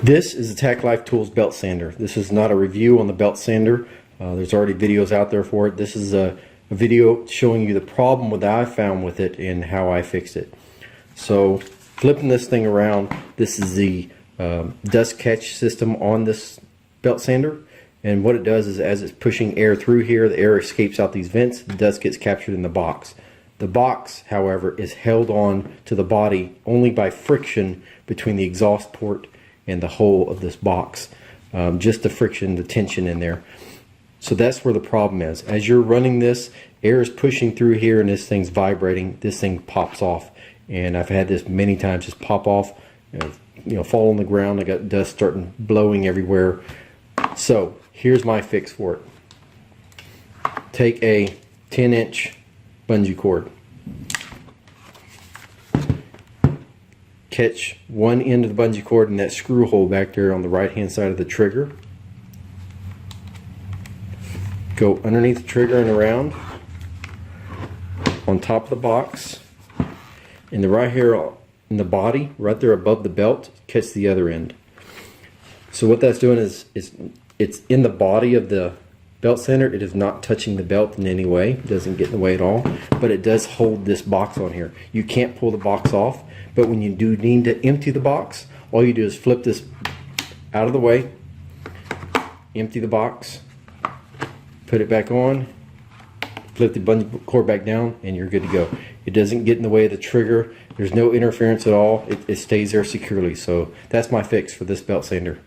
This is the Tacklife Tools belt sander. This is not a review on the belt sander. There's already videos out there for it. This is a video showing you the problem that I found with it and how I fixed it. So flipping this thing around, this is the dust catch system on this belt sander. And what it does is as it's pushing air through here, the air escapes out these vents, the dust gets captured in the box. The box, however, is held on to the body only by friction between the exhaust port and the hole of this box. Just the friction, the tension in there. So that's where the problem is. As you're running this, air is pushing through here and this thing's vibrating. This thing pops off. And I've had this many times just pop off, fall on the ground. I got dust starting blowing everywhere. So here's my fix for it. Take a 10-inch bungee cord. Catch one end of the bungee cord in that screw hole back there on the right hand side of the trigger. Go underneath the trigger and around on top of the box, and the right here in the body, right there above the belt, catch the other end. So what that's doing is it's in the body of the belt sander. It is not touching the belt in any way. It doesn't get in the way at all, but it does hold this box on here. You can't pull the box off, but when you do need to empty the box, all you do is flip this out of the way, empty the box, put it back on, flip the bungee cord back down, and you're good to go. It doesn't get in the way of the trigger. There's no interference at all. It stays there securely. So that's my fix for this belt sander.